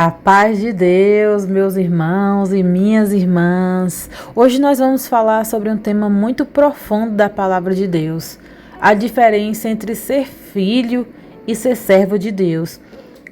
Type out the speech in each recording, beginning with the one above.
A paz de Deus, meus irmãos e minhas irmãs. Hoje nós vamos falar sobre um tema muito profundo da palavra de Deus: a diferença entre ser filho e ser servo de Deus.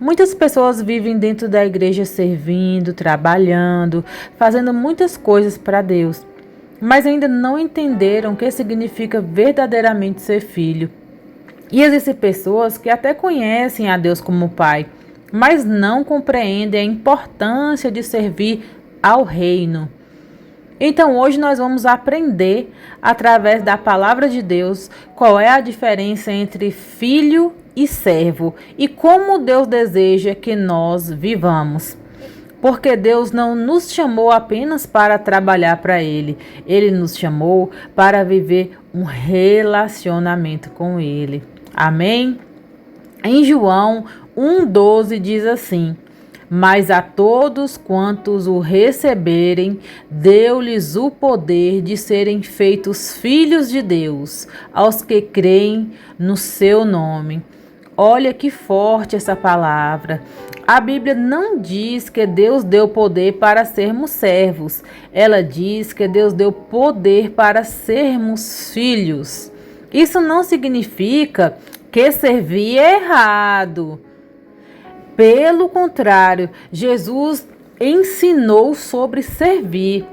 Muitas pessoas vivem dentro da igreja servindo, trabalhando, fazendo muitas coisas para Deus, mas ainda não entenderam o que significa verdadeiramente ser filho. E existem pessoas que até conhecem a Deus como Pai, mas não compreendem a importância de servir ao reino. Então hoje nós vamos aprender, através da palavra de Deus, qual é a diferença entre filho e servo e como Deus deseja que nós vivamos. Porque Deus não nos chamou apenas para trabalhar para Ele, Ele nos chamou para viver um relacionamento com Ele. Amém? Em João 1,12 diz assim: mas a todos quantos o receberem, deu-lhes o poder de serem feitos filhos de Deus, aos que creem no seu nome. Olha que forte essa palavra. A Bíblia não diz que Deus deu poder para sermos servos. Ela diz que Deus deu poder para sermos filhos. Isso não significa que servir é errado. Pelo contrário, Jesus ensinou sobre servir.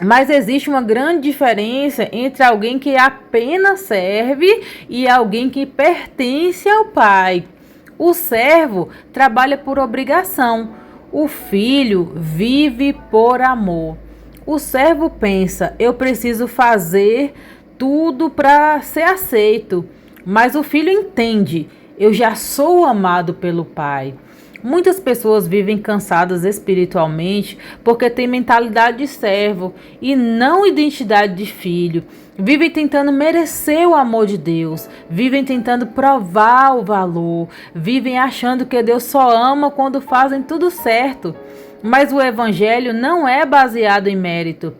Mas existe uma grande diferença entre alguém que apenas serve e alguém que pertence ao Pai. O servo trabalha por obrigação. O filho vive por amor. O servo pensa: eu preciso fazer tudo para ser aceito. Mas o filho entende: eu já sou amado pelo Pai. Muitas pessoas vivem cansadas espiritualmente porque têm mentalidade de servo e não identidade de filho. Vivem tentando merecer o amor de Deus, vivem tentando provar o valor, vivem achando que Deus só ama quando fazem tudo certo. Mas o evangelho não é baseado em mérito.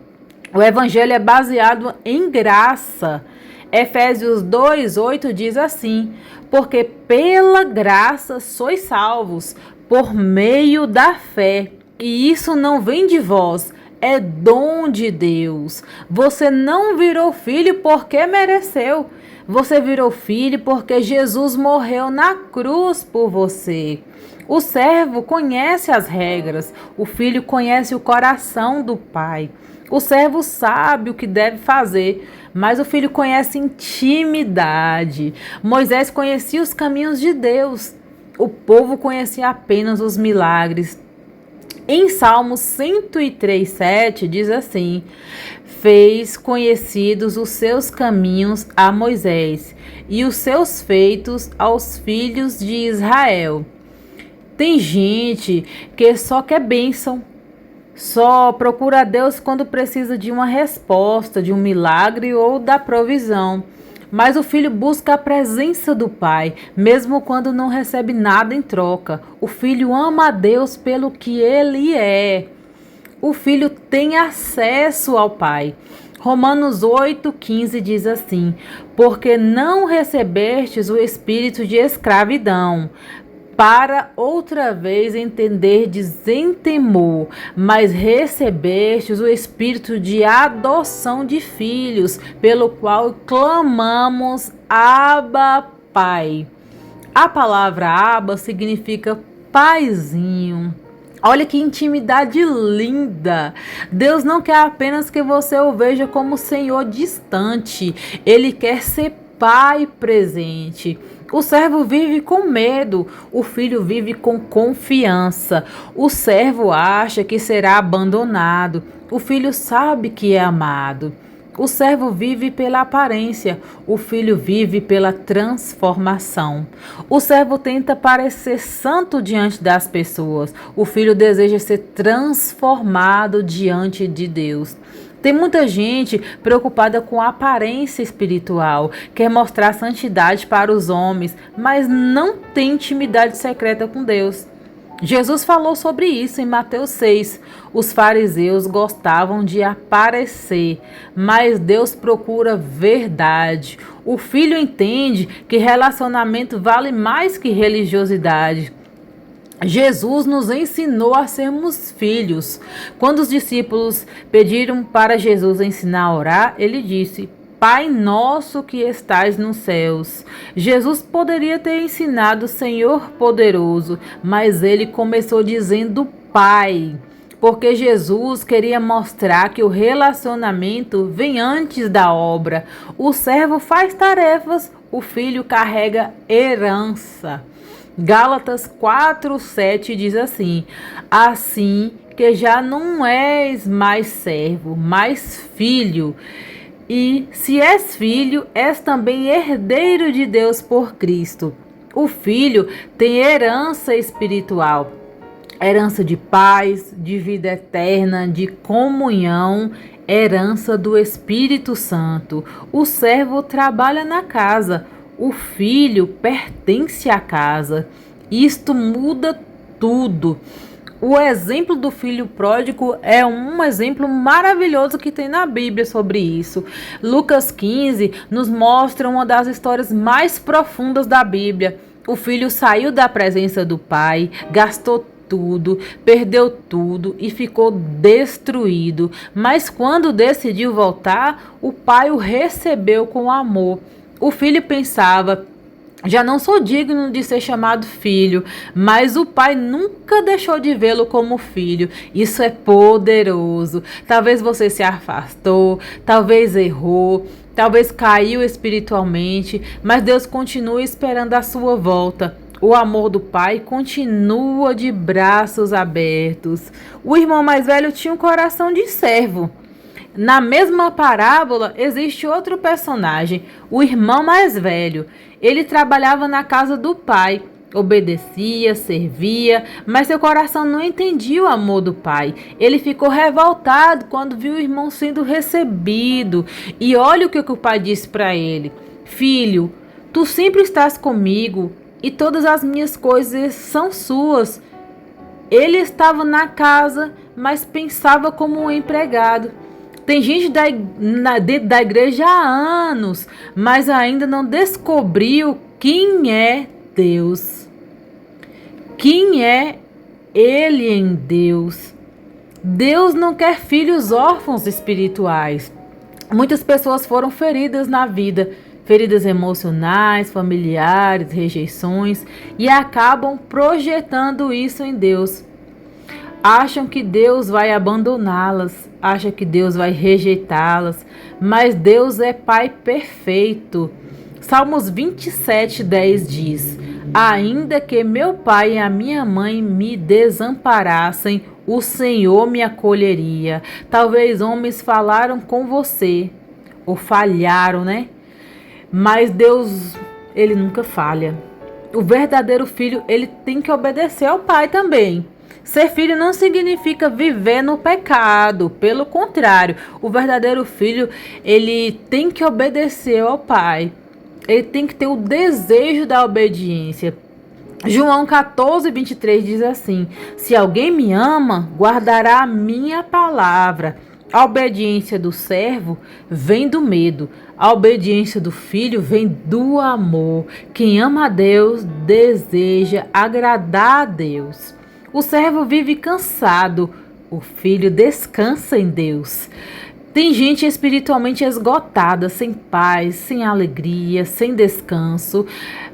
O evangelho é baseado em graça. Efésios 2,8 diz assim: porque pela graça sois salvos, por meio da fé. E isso não vem de vós, é dom de Deus. Você não virou filho porque mereceu. Você virou filho porque Jesus morreu na cruz por você. O servo conhece as regras, o filho conhece o coração do Pai. O servo sabe o que deve fazer, mas o filho conhece intimidade. Moisés conhecia os caminhos de Deus. O povo conhecia apenas os milagres. Em Salmos 103,7 diz assim: fez conhecidos os seus caminhos a Moisés e os seus feitos aos filhos de Israel. Tem gente que só quer bênção. Só procura a Deus quando precisa de uma resposta, de um milagre ou da provisão. Mas o filho busca a presença do Pai, mesmo quando não recebe nada em troca. O filho ama a Deus pelo que ele é. O filho tem acesso ao Pai. Romanos 8,15 diz assim: porque não recebestes o espírito de escravidão, para outra vez entenderdes em temor, mas recebestes o espírito de adoção de filhos, pelo qual clamamos Abba, Pai. A palavra Abba significa paizinho. Olha que intimidade linda! Deus não quer apenas que você o veja como Senhor distante, Ele quer ser Pai presente. O servo vive com medo, o filho vive com confiança. O servo acha que será abandonado, o filho sabe que é amado. O servo vive pela aparência, o filho vive pela transformação. O servo tenta parecer santo diante das pessoas, o filho deseja ser transformado diante de Deus. Tem muita gente preocupada com a aparência espiritual, quer mostrar santidade para os homens, mas não tem intimidade secreta com Deus. Jesus falou sobre isso em Mateus 6. Os fariseus gostavam de aparecer, mas Deus procura verdade. O filho entende que relacionamento vale mais que religiosidade. Jesus nos ensinou a sermos filhos. Quando os discípulos pediram para Jesus ensinar a orar, ele disse: Pai nosso que estais nos céus. Jesus poderia ter ensinado Senhor poderoso, mas ele começou dizendo Pai, porque Jesus queria mostrar que o relacionamento vem antes da obra. O servo faz tarefas, o filho carrega herança. Gálatas 4:7 diz assim: assim que já não és mais servo, mas filho. E se és filho, és também herdeiro de Deus por Cristo. O filho tem herança espiritual, herança de paz, de vida eterna, de comunhão, herança do Espírito Santo. O servo trabalha na casa, o filho pertence à casa. Isto muda tudo. O exemplo do filho pródigo é um exemplo maravilhoso que tem na Bíblia sobre isso. Lucas 15 nos mostra uma das histórias mais profundas da Bíblia. O filho saiu da presença do pai, gastou tudo, perdeu tudo e ficou destruído. Mas quando decidiu voltar, o pai o recebeu com amor. O filho pensava: já não sou digno de ser chamado filho, mas o pai nunca deixou de vê-lo como filho. Isso é poderoso. Talvez você se afastou, talvez errou, talvez caiu espiritualmente, mas Deus continua esperando a sua volta. O amor do pai continua de braços abertos. O irmão mais velho tinha um coração de servo. Na mesma parábola, existe outro personagem, o irmão mais velho. Ele trabalhava na casa do pai, obedecia, servia, mas seu coração não entendia o amor do pai. Ele ficou revoltado quando viu o irmão sendo recebido. E olha o que o pai disse para ele: Filho, tu sempre estás comigo e todas as minhas coisas são suas. Ele estava na casa, mas pensava como um empregado. Tem gente da igreja há anos, mas ainda não descobriu quem é Deus. Quem é Ele em Deus? Deus não quer filhos órfãos espirituais. Muitas pessoas foram feridas na vida, feridas emocionais, familiares, rejeições, e acabam projetando isso em Deus. Acham que Deus vai abandoná-las, acham que Deus vai rejeitá-las, mas Deus é Pai perfeito. Salmos 27:10 diz: ainda que meu pai e a minha mãe me desamparassem, o Senhor me acolheria. Talvez homens falaram com você, ou falharam, né? Mas Deus, Ele nunca falha. O verdadeiro filho, ele tem que obedecer ao pai também. Ser filho não significa viver no pecado, pelo contrário, o verdadeiro filho, ele tem que obedecer ao pai, ele tem que ter o desejo da obediência. João 14:23 diz assim: se alguém me ama, guardará a minha palavra. A obediência do servo vem do medo, a obediência do filho vem do amor. Quem ama a Deus deseja agradar a Deus. O servo vive cansado, o filho descansa em Deus. Tem gente espiritualmente esgotada, sem paz, sem alegria, sem descanso,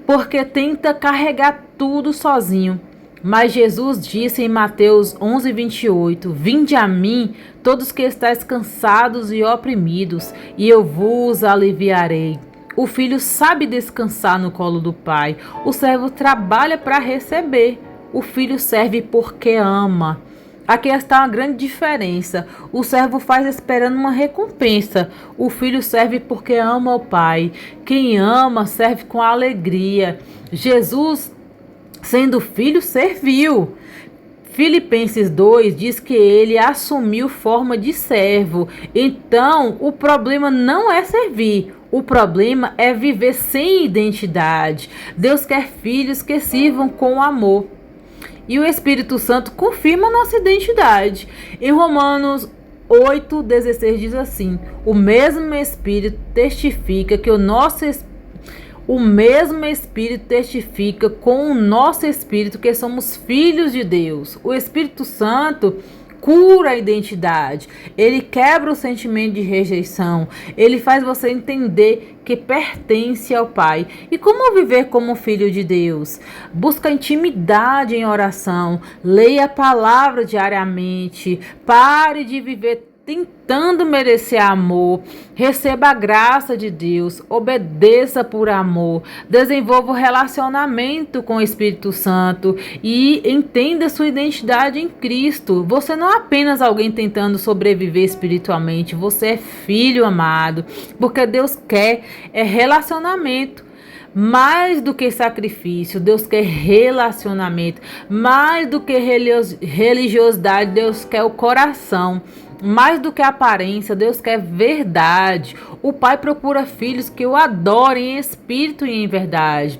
porque tenta carregar tudo sozinho. Mas Jesus disse em Mateus 11:28, vinde a mim, todos que estáis cansados e oprimidos, e eu vos aliviarei. O filho sabe descansar no colo do pai, o servo trabalha para receber. O filho serve porque ama. Aqui está uma grande diferença. O servo faz esperando uma recompensa. O filho serve porque ama o pai. Quem ama serve com alegria. Jesus, sendo filho, serviu. Filipenses 2 diz que ele assumiu forma de servo. Então, o problema não é servir. O problema é viver sem identidade. Deus quer filhos que sirvam com amor. E o Espírito Santo confirma nossa identidade. Em Romanos 8:16 diz assim: o mesmo Espírito testifica que o nosso O mesmo Espírito testifica com o nosso espírito que somos filhos de Deus. O Espírito Santo cura a identidade, ele quebra o sentimento de rejeição, ele faz você entender que pertence ao Pai. E como viver como filho de Deus? Busca intimidade em oração, leia a palavra diariamente, pare de viver tentando merecer amor, receba a graça de Deus, obedeça por amor, desenvolva o relacionamento com o Espírito Santo e entenda sua identidade em Cristo. Você não é apenas alguém tentando sobreviver espiritualmente, você é filho amado, porque Deus quer relacionamento. Mais do que sacrifício, Deus quer relacionamento. Mais do que religiosidade, Deus quer o coração. Mais do que aparência, Deus quer verdade. O Pai procura filhos que o adorem em espírito e em verdade.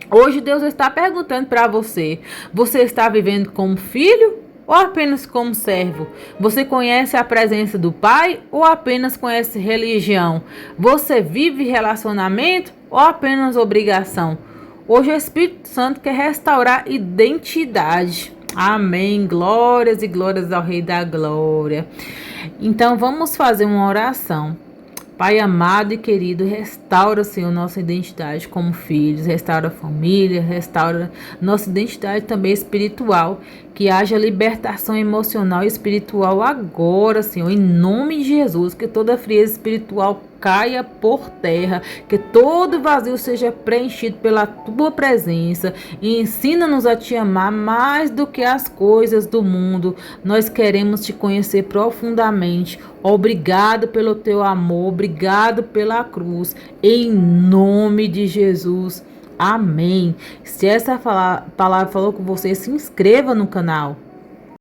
Hoje Deus está perguntando para você: você está vivendo como filho ou apenas como servo? Você conhece a presença do Pai ou apenas conhece religião? Você vive relacionamento ou apenas obrigação? Hoje o Espírito Santo quer restaurar identidade. Amém. Glórias e glórias ao Rei da Glória. Então vamos fazer uma oração. Pai amado e querido, restaura, Senhor, nossa identidade como filhos, restaura a família, restaura nossa identidade também espiritual, que haja libertação emocional e espiritual agora, Senhor, em nome de Jesus, que toda frieza espiritual caia por terra, que todo vazio seja preenchido pela tua presença e ensina-nos a te amar mais do que as coisas do mundo. Nós queremos te conhecer profundamente. Obrigado pelo teu amor, obrigado pela cruz, em nome de Jesus. Amém. Se essa palavra falou com você, se inscreva no canal.